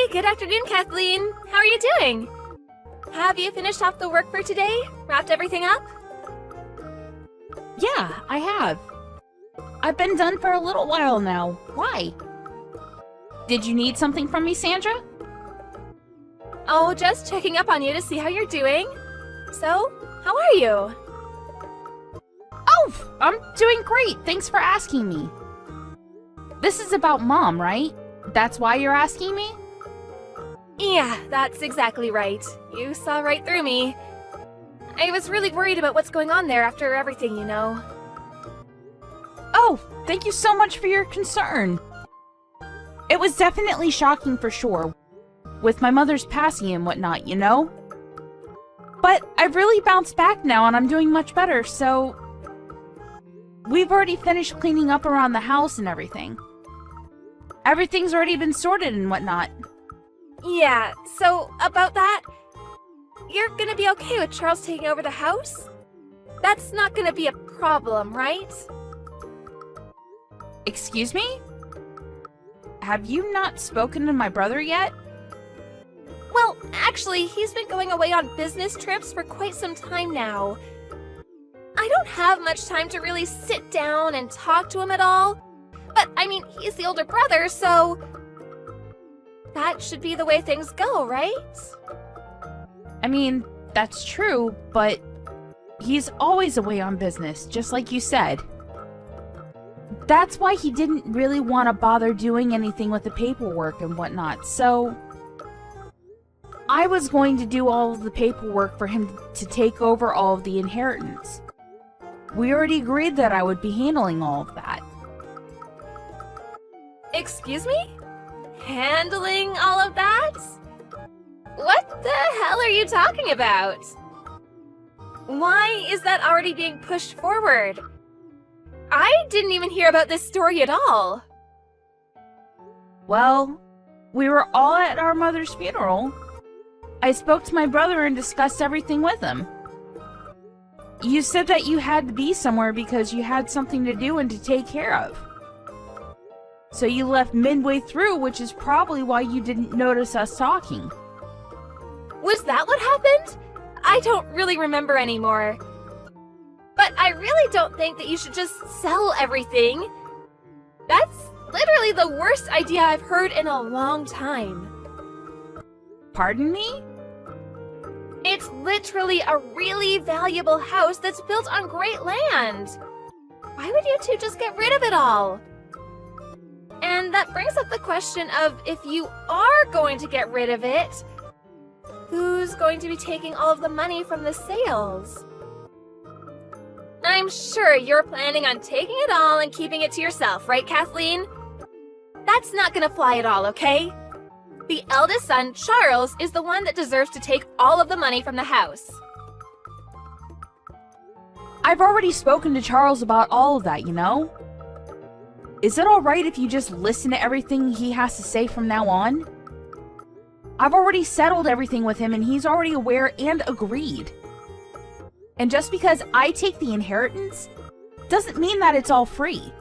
good afternoon, Kathleen. How are you doing? Have you finished off the work for today? Wrapped everything up? Yeah, I have. I've been done for a little while now. Why? Did you need something from me, Sandra? Oh, just checking up on you to see how you're doing. So, how are you? Oh, I'm doing great. Thanks for asking me. This is about Mom, right? That's why you're asking me? Yeah, that's exactly right. You saw right through me. I was really worried about what's going on there after everything, you know. Oh, thank you so much for your concern. It was definitely shocking for sure, with my mother's passing and whatnot, you know? But I've really bounced back now and I'm doing much better, so... We've already finished cleaning up around the house and everything. Everything's already been sorted and whatnot. Yeah, so about that, you're gonna be okay with Charles taking over the house? That's not gonna be a problem, right? Excuse me? Have you not spoken to my brother yet? Well, actually, he's been going away on business trips for quite some time now. I don't have much time to really sit down and talk to him at all. But, I mean, he's the older brother, so... that should be the way things go, right? I mean, that's true, but he's always away on business, just like you said. That's why he didn't really want to bother doing anything with the paperwork and whatnot, so... I was going to do all of the paperwork for him to take over all of the inheritance. We already agreed that I would be handling all of that. Excuse me? Handling all of that? What the hell are you talking about? Why is that already being pushed forward? I didn't even hear about this story at all. Well, we were all at our mother's funeral. I spoke to my brother and discussed everything with him. You said that you had to be somewhere because you had something to do and to take care of. So you left midway through, which is probably why you didn't notice us talking. Was that what happened? I don't really remember anymore. But I really don't think that you should just sell everything. That's literally the worst idea I've heard in a long time. Pardon me? It's literally a really valuable house that's built on great land. Why would you two just get rid of it all? And that brings up the question of, if you are going to get rid of it, who's going to be taking all of the money from the sales? I'm sure you're planning on taking it all and keeping it to yourself, right, Kathleen? That's not gonna fly at all, okay? The eldest son, Charles, is the one that deserves to take all of the money from the house. I've already spoken to Charles about all of that, you know? Is it alright if you just listen to everything he has to say from now on? I've already settled everything with him and he's already aware and agreed. And just because I take the inheritance, doesn't mean that it's all free.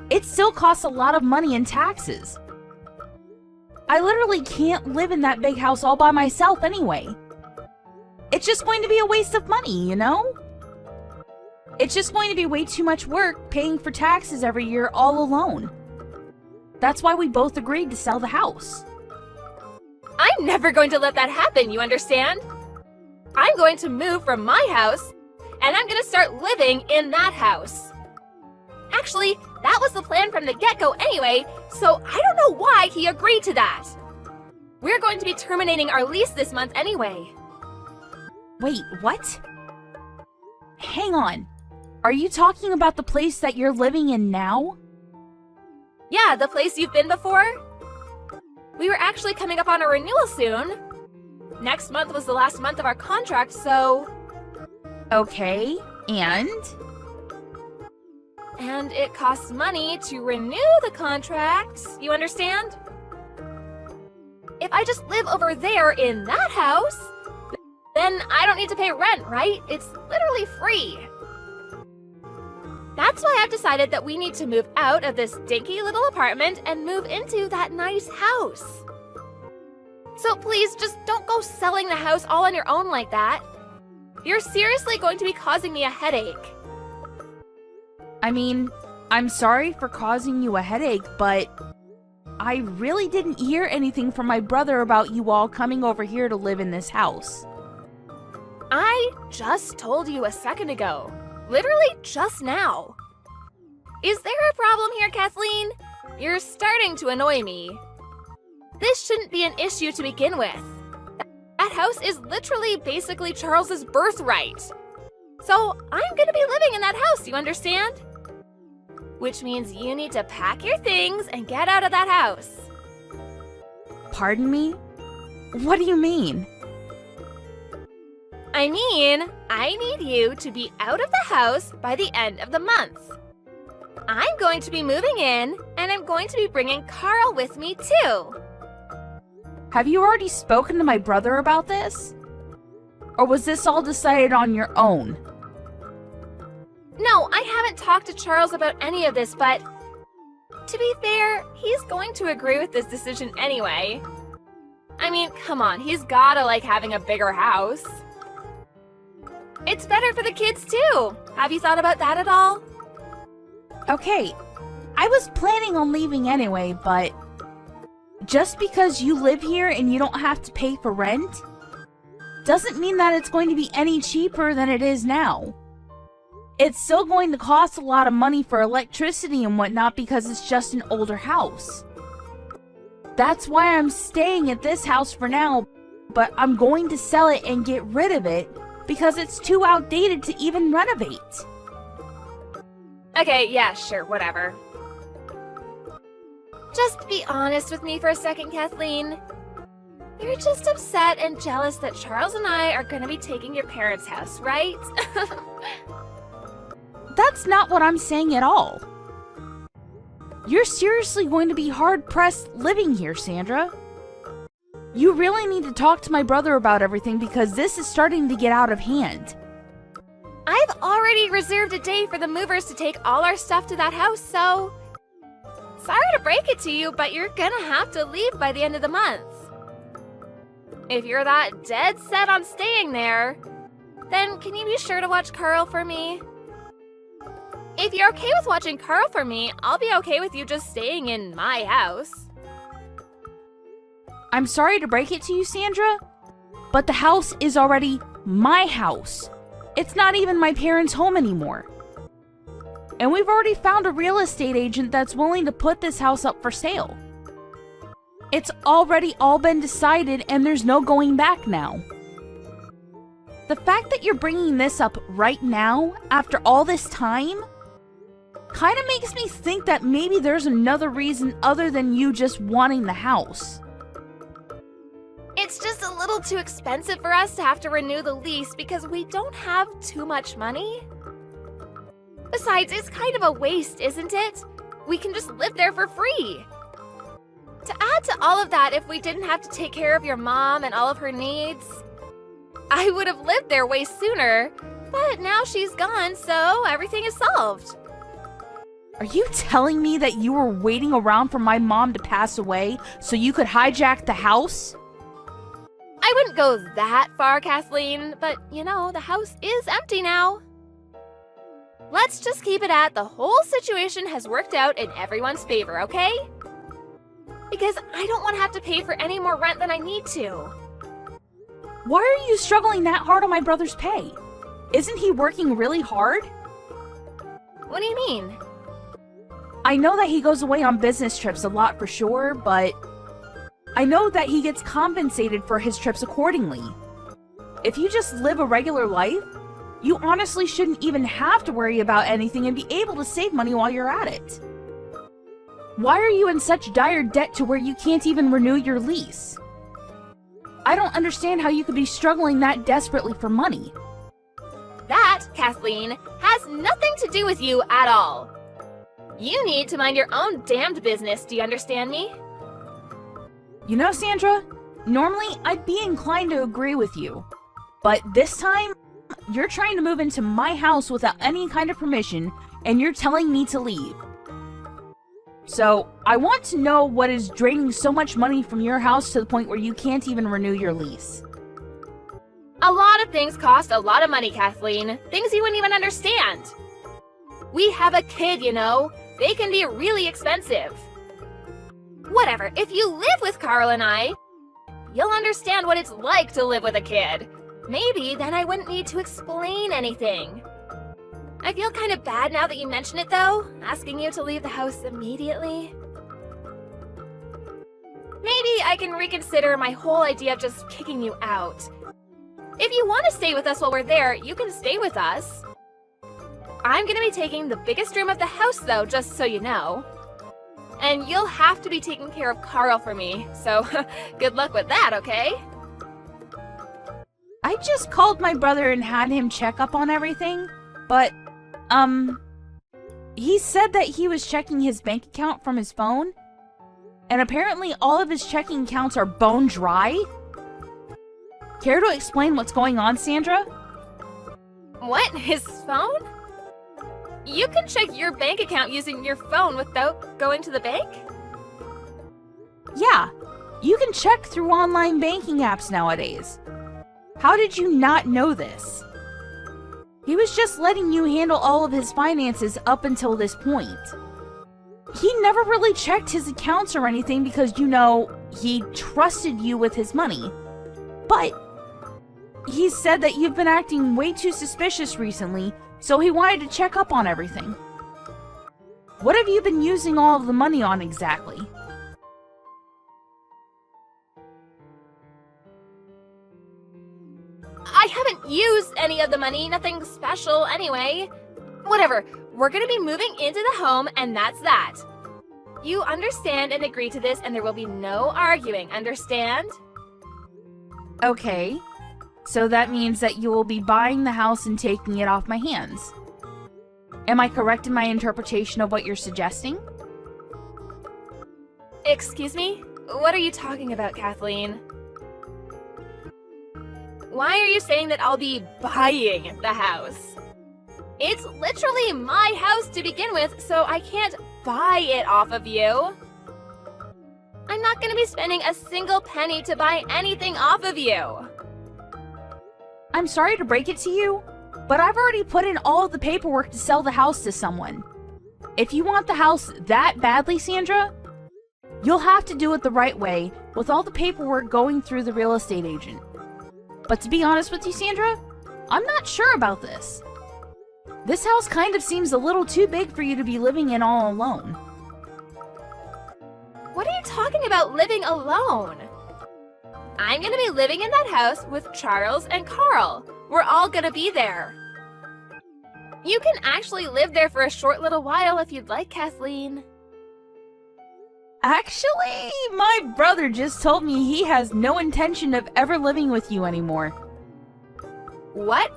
It still costs a lot of money in taxes. I literally can't live in that big house all by myself anyway. It's just going to be a waste of money, you know? It's just going to be way too much work paying for taxes every year all alone. That's why we both agreed to sell the house. I'm never going to let that happen, you understand? I'm going to move from my house, and I'm going to start living in that house. Actually, that was the plan from the get-go anyway, so I don't know why he agreed to that. We're going to be terminating our lease this month anyway. Wait, what? Hang on. Are you talking about the place that you're living in now? Yeah, the place you've been before. We were actually coming up on a renewal soon. Next month was the last month of our contract, so... Okay, and? And it costs money to renew the contract, you understand? If I just live over there in that house, then I don't need to pay rent, right? It's literally free. That's why I've decided that we need to move out of this dinky little apartment and move into that nice house. So please, just don't go selling the house all on your own like that. You're seriously going to be causing me a headache. I mean, I'm sorry for causing you a headache, but I really didn't hear anything from my brother about you all coming over here to live in this house. I just told you a second ago. Literally just now. Is there a problem here, Kathleen? You're starting to annoy me. This shouldn't be an issue to begin with. That house is literally basically Charles's birthright. So I'm gonna be living in that house, you understand? Which means you need to pack your things and get out of that house. Pardon me? What do you mean? I mean, I need you to be out of the house by the end of the month. I'm going to be moving in, and I'm going to be bringing Carl with me too. Have you already spoken to my brother about this? Or was this all decided on your own? No, I haven't talked to Charles about any of this, but to be fair, he's going to agree with this decision anyway. I mean, come on, he's gotta like having a bigger house. It's better for the kids too. Have you thought about that at all? Okay, I was planning on leaving anyway, but just because you live here and you don't have to pay for rent doesn't mean that it's going to be any cheaper than it is now. It's still going to cost a lot of money for electricity and whatnot because it's just an older house. That's why I'm staying at this house for now, but I'm going to sell it and get rid of it because it's too outdated to even renovate. Okay, yeah, sure, whatever. Just be honest with me for a second, Kathleen. You're just upset and jealous that Charles and I are going to be taking your parents' house, right? That's not what I'm saying at all. You're seriously going to be hard-pressed living here, Sandra. You really need to talk to my brother about everything because this is starting to get out of hand. I've already reserved a day for the movers to take all our stuff to that house, so sorry to break it to you, but you're gonna have to leave by the end of the month. If you're that dead set on staying there, then can you be sure to watch Carl for me? If you're okay with watching Carl for me, I'll be okay with you just staying in my house. I'm sorry to break it to you, Sandra, but the house is already my house. It's not even my parents' home anymore. And we've already found a real estate agent that's willing to put this house up for sale. It's already all been decided and there's no going back now. The fact that you're bringing this up right now, after all this time, kind of makes me think that maybe there's another reason other than you just wanting the house. It's just a little too expensive for us to have to renew the lease because we don't have too much money. Besides, it's kind of a waste, isn't it? We can just live there for free. To add to all of that, if we didn't have to take care of your mom and all of her needs, I would have lived there way sooner. But now she's gone, so everything is solved. Are you telling me that you were waiting around for my mom to pass away so you could hijack the house? I wouldn't go that far, Kathleen, but you know, the house is empty now. Let's just keep it at the whole situation has worked out in everyone's favor, okay? Because I don't want to have to pay for any more rent than I need to. Why are you struggling that hard on my brother's pay? Isn't he working really hard? What do you mean? I know that he goes away on business trips a lot for sure, but I know that he gets compensated for his trips accordingly. If you just live a regular life, you honestly shouldn't even have to worry about anything and be able to save money while you're at it. Why are you in such dire debt to where you can't even renew your lease? I don't understand how you could be struggling that desperately for money. That, Kathleen, has nothing to do with you at all. You need to mind your own damned business, do you understand me? You know, Sandra, normally I'd be inclined to agree with you. But this time, you're trying to move into my house without any kind of permission, and you're telling me to leave. So, I want to know what is draining so much money from your house to the point where you can't even renew your lease. A lot of things cost a lot of money, Kathleen. Things you wouldn't even understand. We have a kid, you know. They can be really expensive. Whatever, if you live with Carl and I, you'll understand what it's like to live with a kid. Maybe then I wouldn't need to explain anything. I feel kind of bad now that you mention it, though, asking you to leave the house immediately. Maybe I can reconsider my whole idea of just kicking you out. If you want to stay with us while we're there, you can stay with us. I'm gonna be taking the biggest room of the house, though, just so you know. And you'll have to be taking care of Carl for me, so good luck with that, okay? I just called my brother and had him check up on everything, but, he said that he was checking his bank account from his phone, and apparently all of his checking accounts are bone dry. Care to explain what's going on, Sandra? What? His phone? You can check your bank account using your phone without going to the bank? Yeah, you can check through online banking apps nowadays. How did you not know this? He was just letting you handle all of his finances up until this point. He never really checked his accounts or anything because, you know, he trusted you with his money. But he said that you've been acting way too suspicious recently, so he wanted to check up on everything. What have you been using all of the money on exactly? I haven't used any of the money, nothing special anyway. Whatever, we're gonna be moving into the home and that's that. You understand and agree to this and there will be no arguing, understand? Okay, so that means that you will be buying the house and taking it off my hands. Am I correct in my interpretation of what you're suggesting? Excuse me? What are you talking about, Kathleen? Why are you saying that I'll be buying the house? It's literally my house to begin with, so I can't buy it off of you. I'm not gonna be spending a single penny to buy anything off of you. I'm sorry to break it to you, but I've already put in all of the paperwork to sell the house to someone. If you want the house that badly, Sandra, you'll have to do it the right way with all the paperwork going through the real estate agent. But to be honest with you, Sandra, I'm not sure about this. This house kind of seems a little too big for you to be living in all alone. What are you talking about living alone? I'm gonna be living in that house with Charles and Carl. We're all gonna be there. You can actually live there for a short little while if you'd like, Kathleen. Actually, my brother just told me he has no intention of ever living with you anymore. What?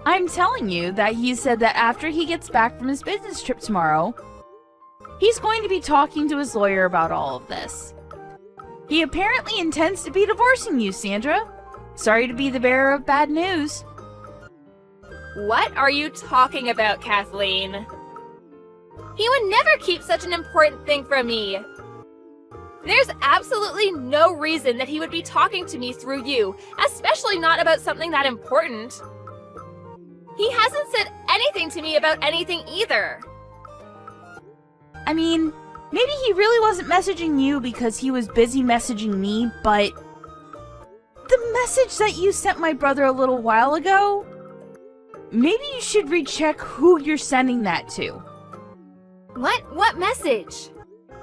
I'm telling you that he said that after he gets back from his business trip tomorrow, he's going to be talking to his lawyer about all of this. He apparently intends to be divorcing you, Sandra. Sorry to be the bearer of bad news. What are you talking about, Kathleen? He would never keep such an important thing from me. There's absolutely no reason that he would be talking to me through you, especially not about something that important. He hasn't said anything to me about anything either. I mean, maybe he really wasn't messaging you because he was busy messaging me, but the message that you sent my brother a little while ago, maybe you should recheck who you're sending that to. What message?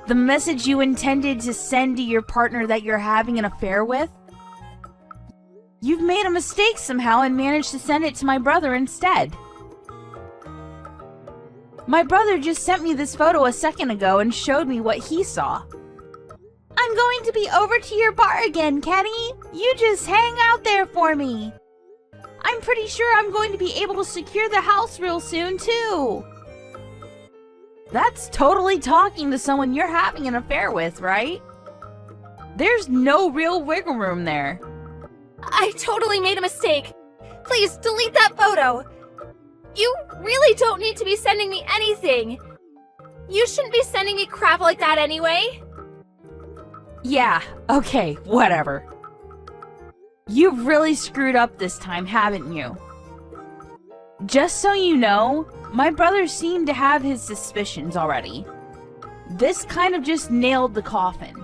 The message you intended to send to your partner that you're having an affair with? You've made a mistake somehow and managed to send it to my brother instead. My brother just sent me this photo a second ago and showed me what he saw. I'm going to be over to your bar again, Kenny. You just hang out there for me. I'm pretty sure I'm going to be able to secure the house real soon, too. That's totally talking to someone you're having an affair with, right? There's no real wiggle room there. I totally made a mistake. Please delete that photo. You really don't need to be sending me anything. You shouldn't be sending me crap like that anyway. Yeah, okay, whatever. You've really screwed up this time, haven't you? Just so you know, my brother seemed to have his suspicions already. This kind of just nailed the coffin.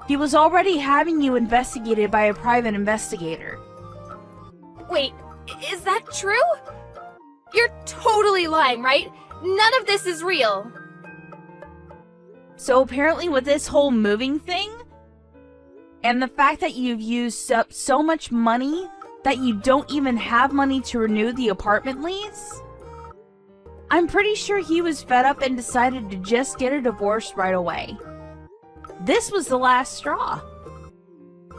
He was already having you investigated by a private investigator. Wait, is that true? You're totally lying, right? None of this is real. So apparently with this whole moving thing, and the fact that you've used up so much money that you don't even have money to renew the apartment lease, I'm pretty sure he was fed up and decided to just get a divorce right away. This was the last straw.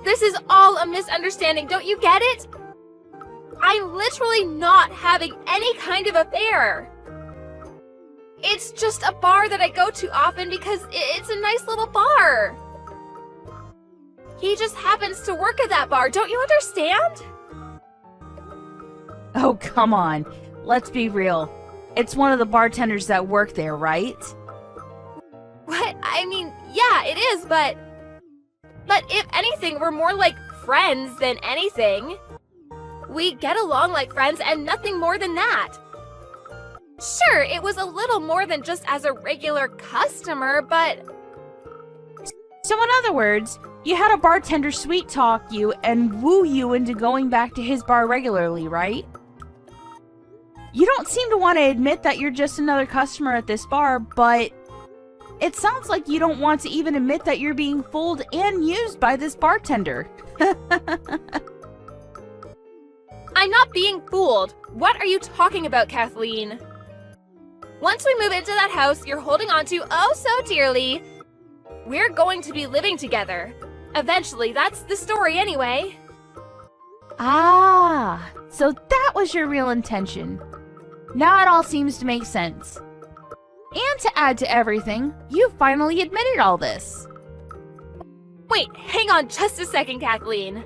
This is all a misunderstanding, don't you get it? I'm literally not having any kind of affair. It's just a bar that I go to often because it's a nice little bar. He just happens to work at that bar, don't you understand? Oh, come on. Let's be real. It's one of the bartenders that work there, right? What? I mean, yeah, it is, but if anything, we're more like friends than anything. We get along like friends and nothing more than that. Sure, it was a little more than just as a regular customer, but... So in other words, you had a bartender sweet talk you and woo you into going back to his bar regularly, right? You don't seem to want to admit that you're just another customer at this bar, but it sounds like you don't want to even admit that you're being fooled and used by this bartender. I'm not being fooled. What are you talking about, Kathleen? Once we move into that house you're holding on to oh so dearly, we're going to be living together. Eventually, that's the story anyway. Ah, so that was your real intention. Now it all seems to make sense. And to add to everything, you finally admitted all this. Wait, hang on just a second, Kathleen.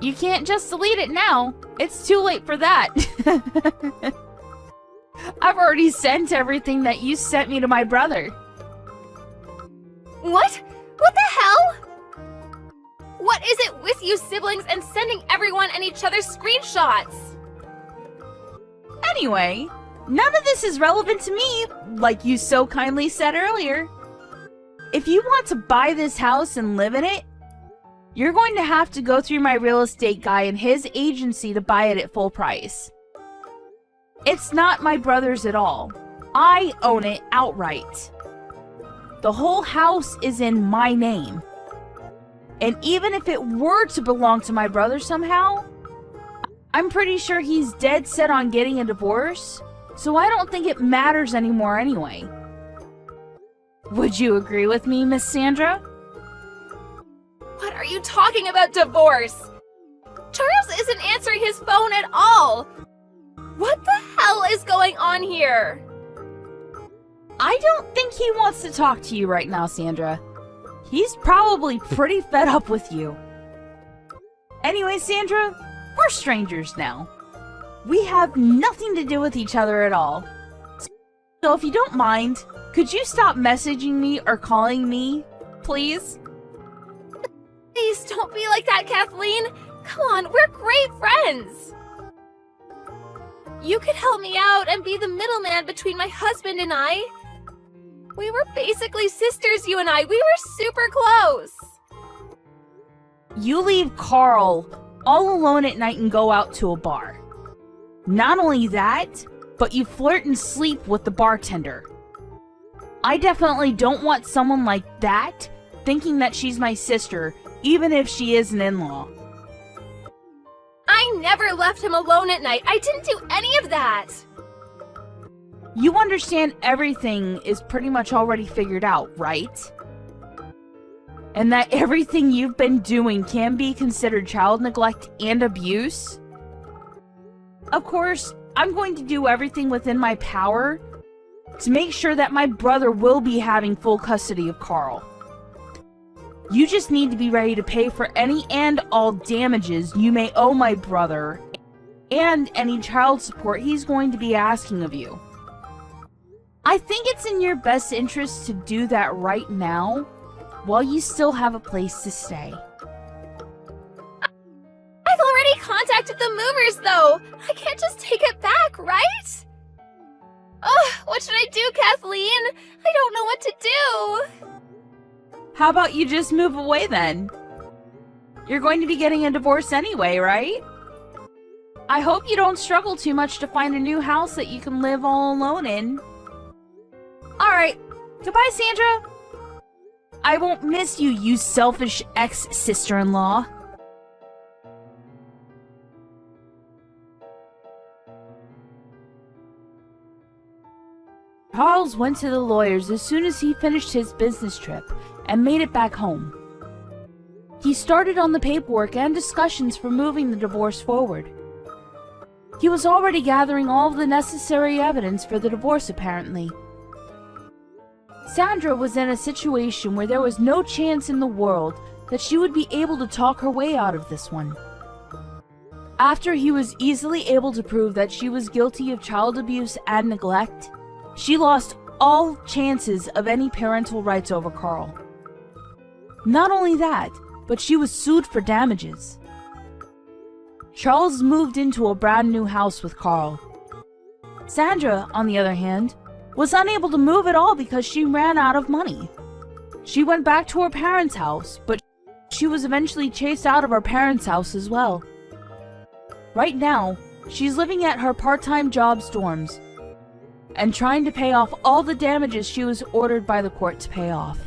You can't just delete it now. It's too late for that. I've already sent everything that you sent me to my brother. What? What the hell? What is it with you siblings and sending everyone and each other screenshots? Anyway, none of this is relevant to me, like you so kindly said earlier. If you want to buy this house and live in it, you're going to have to go through my real estate guy and his agency to buy it at full price. It's not my brother's at all. I own it outright. The whole house is in my name. And even if it were to belong to my brother somehow, I'm pretty sure he's dead set on getting a divorce, so I don't think it matters anymore anyway. Would you agree with me, Miss Sandra? What are you talking about, divorce? Charles isn't answering his phone at all. What the hell is going on here? I don't think he wants to talk to you right now, Sandra. He's probably pretty fed up with you. Anyway, Sandra, we're strangers now. We have nothing to do with each other at all. So if you don't mind, could you stop messaging me or calling me, please? Please don't be like that, Kathleen. Come on, we're great friends. You could help me out and be the middleman between my husband and I. We were basically sisters, you and I. We were super close. You leave Carl all alone at night and go out to a bar. Not only that, but you flirt and sleep with the bartender. I definitely don't want someone like that thinking that she's my sister, even if she is an in-law. I never left him alone at night. I didn't do any of that. You understand everything is pretty much already figured out, right? And that everything you've been doing can be considered child neglect and abuse? Of course, I'm going to do everything within my power to make sure that my brother will be having full custody of Carl. You just need to be ready to pay for any and all damages you may owe my brother and any child support he's going to be asking of you. I think it's in your best interest to do that right now, while you still have a place to stay. I've already contacted the movers, though. I can't just take it back, right? Ugh, what should I do, Kathleen? I don't know what to do. How about you just move away then? You're going to be getting a divorce anyway, right? I hope you don't struggle too much to find a new house that you can live all alone in. Alright, goodbye, Sandra. I won't miss you, you selfish ex-sister-in-law. Charles went to the lawyers as soon as he finished his business trip and made it back home. He started on the paperwork and discussions for moving the divorce forward. He was already gathering all of the necessary evidence for the divorce, apparently. Sandra was in a situation where there was no chance in the world that she would be able to talk her way out of this one. After he was easily able to prove that she was guilty of child abuse and neglect, she lost all chances of any parental rights over Carl. Not only that, but she was sued for damages. Charles moved into a brand new house with Carl. Sandra, on the other hand, was unable to move at all because she ran out of money. She went back to her parents' house, but she was eventually chased out of her parents' house as well. Right now, she's living at her part-time job's dorms and trying to pay off all the damages she was ordered by the court to pay off.